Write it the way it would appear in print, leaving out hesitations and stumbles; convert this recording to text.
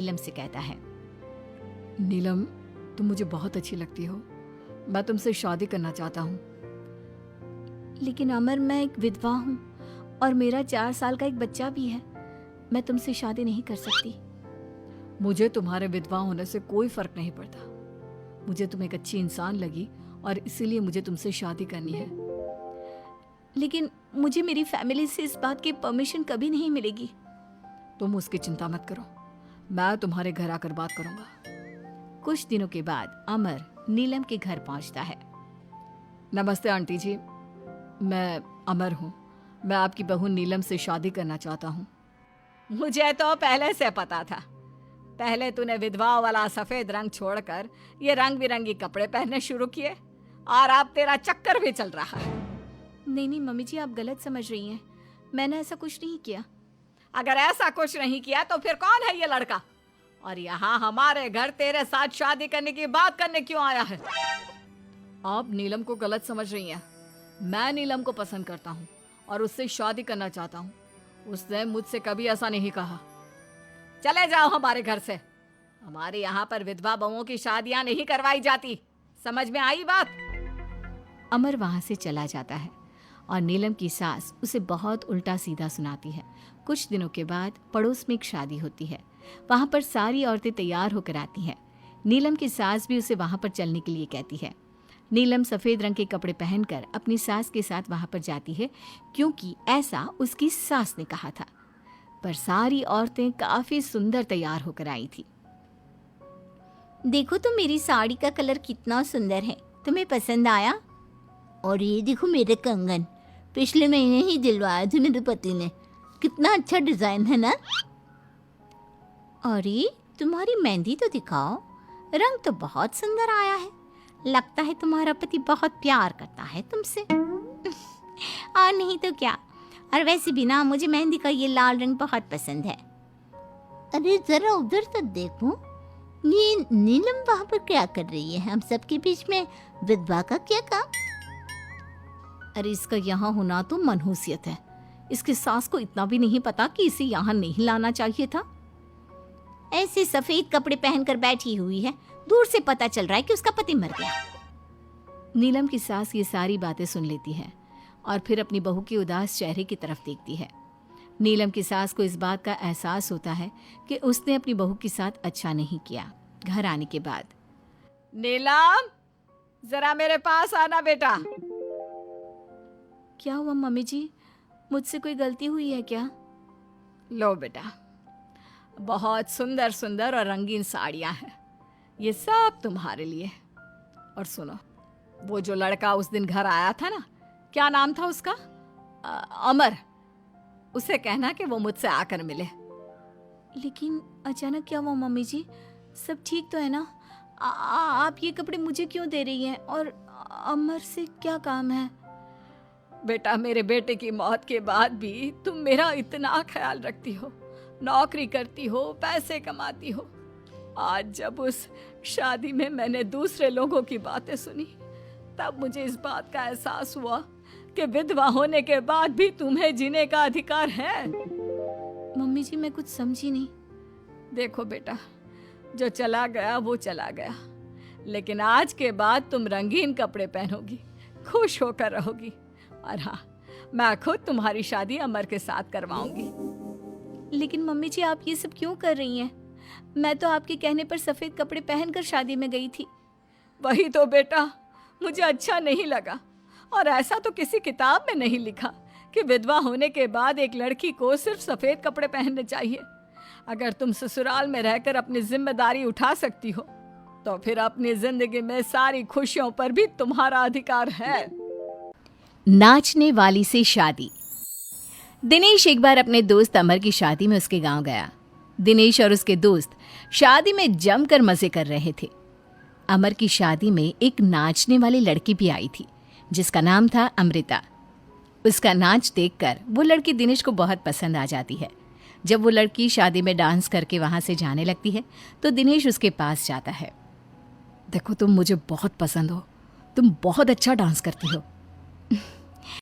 नीलम से कहता है। नीलम, तुम मुझे बहुत अच्छी लगती हो। मैं तुमसे शादी करना चाहता हूँ। लेकिन अमर, मैं एक विधवा हूँ और मेरा 4 साल का एक बच्चा भी है। मैं तुमसे शादी नहीं कर सकती। मुझे तुम्हारे विधवा होने से कोई फर्क नहीं पड़ता। मुझे तुम एक अच्छी इंसान लगी और इसीलिए मुझे तुमसे शादी करनी है। लेकिन मुझे मेरी फैमिली से इस बात की परमिशन कभी नहीं मिलेगी। तुम उसकी चिंता मत करो, मैं तुम्हारे घर आकर बात करूंगा। कुछ दिनों के बाद अमर नीलम के घर पहुंचता है। नमस्ते आंटी जी, मैं अमर हूँ। मैं आपकी बहू नीलम से शादी करना चाहता हूँ। मुझे तो पहले से पता था। पहले तूने विधवा वाला सफेद रंग छोड़कर ये रंग बिरंगी कपड़े पहनने शुरू किए और अब तेरा चक्कर भी चल रहा है। नहीं मम्मी जी, आप गलत समझ रही हैं। मैंने ऐसा कुछ नहीं किया। अगर ऐसा कुछ नहीं किया तो फिर कौन है ये लड़का, और यहाँ हमारे घर तेरे साथ शादी करने की बात करने क्यों आया है? आप नीलम को गलत समझ रही हैं। मैं नीलम को पसंद करता हूँ और उससे शादी करना चाहता हूँ। उसने मुझसे कभी ऐसा नहीं कहा। चले जाओ हमारे घर से। हमारे यहाँ पर विधवा बहुओं की शादियां नहीं करवाई जाती। समझ में आई बात? अमर वहां से चला जाता है और नीलम की सास उसे बहुत उल्टा सीधा सुनाती है। कुछ दिनों के बाद पड़ोस में एक शादी होती है। वहां पर सारी औरतें तैयार होकर आती हैं। नीलम की सास भी उसे वहां पर चलने के लिए कहती है। नीलम सफेद रंग के कपड़े पहनकर अपनी सास के साथ वहां पर जाती है, क्योंकि ऐसा उसकी सास ने कहा था। पर सारी औरतें काफी सुंदर तैयार होकर आई थी। देखो तो मेरी साड़ी का कलर कितना सुंदर है, तुम्हें पसंद आया? और ये देखो मेरे कंगन, पिछले महीने ही दिलवाए थे मेरे पति ने। कितना अच्छा डिजाइन है ना? अरे तुम्हारी मेहंदी तो दिखाओ, रंग तो बहुत सुंदर आया है। लगता है तुम्हारा पति बहुत प्यार करता है तुमसे। और नहीं तो क्या। और वैसे भी ना, मुझे मेहंदी का ये लाल रंग बहुत पसंद है। अरे जरा उधर तो देखो, ये नीलम वहां पर क्या कर रही है? हम सबके बीच में विधवा का क्या काम? अरे इसका यहाँ होना तो मनहूसियत है। इसकी सास को इतना भी नहीं पता कि इसे यहाँ नहीं लाना चाहिए था। ऐसे सफेद कपड़े पहनकर बैठी हुई है, दूर से पता चल रहा है कि उसका पति मर गया। नीलम की सास ये सारी बातें सुन लेती है और फिर अपनी बहू के उदास चेहरे की तरफ देखती है। नीलम की सास को इस बात का एहसास होता है कि उसने अपनी बहू के साथ अच्छा नहीं किया। घर आने के बाद, नीलम, जरा मेरे पास आना बेटा। क्या हुआ मम्मी जी? मुझसे कोई गलती हुई है क्या? लो बेटा, बहुत सुंदर सुंदर और रंगीन साड़ियां हैं, ये सब तुम्हारे लिए। और सुनो, वो जो लड़का उस दिन घर आया था ना, क्या नाम था उसका? अमर। उसे कहना कि वो मुझसे आकर मिले। लेकिन अचानक क्या हुआ मम्मी जी? सब ठीक तो है ना? आप ये कपड़े मुझे क्यों दे रही हैं? और अमर से क्या काम है? बेटा, मेरे बेटे की मौत के बाद भी तुम मेरा इतना ख्याल रखती हो, नौकरी करती हो, पैसे कमाती हो। आज जब उस शादी में मैंने दूसरे लोगों की बातें सुनी, तब मुझे इस बात का एहसास हुआ कि विधवा होने के बाद भी तुम्हें जीने का अधिकार है। मम्मी जी, मैं कुछ समझी नहीं। देखो बेटा, जो चला गया वो चला गया, लेकिन आज के बाद तुम रंगीन कपड़े पहनोगी, खुश होकर रहोगी। और हाँ, मैं खुद तुम्हारी शादी अमर के साथ करवाऊंगी। लेकिन मम्मी जी, आप ये सब क्यों कर रही हैं? मैं तो आपके कहने पर सफेद कपड़े पहनकर शादी में गई थी। वही तो बेटा, मुझे अच्छा नहीं लगा। और ऐसा तो किसी किताब में नहीं लिखा कि विधवा होने के बाद एक लड़की को सिर्फ सफेद कपड़े पहनने चाहिए। अगर तुम ससुराल में रहकर अपनी जिम्मेदारी उठा सकती हो, तो फिर अपनी जिंदगी में सारी खुशियों पर भी तुम्हारा अधिकार है। नाचने वाली से शादी। दिनेश एक बार अपने दोस्त अमर की शादी में उसके गांव गया। दिनेश और उसके दोस्त शादी में जमकर मजे कर रहे थे। अमर की शादी में एक नाचने वाली लड़की भी आई थी, जिसका नाम था अमृता। उसका नाच देखकर वो लड़की दिनेश को बहुत पसंद आ जाती है। जब वो लड़की शादी में डांस करके वहां से जाने लगती है, तो दिनेश उसके पास जाता है। देखो, तुम मुझे बहुत पसंद हो। तुम बहुत अच्छा डांस करती हो।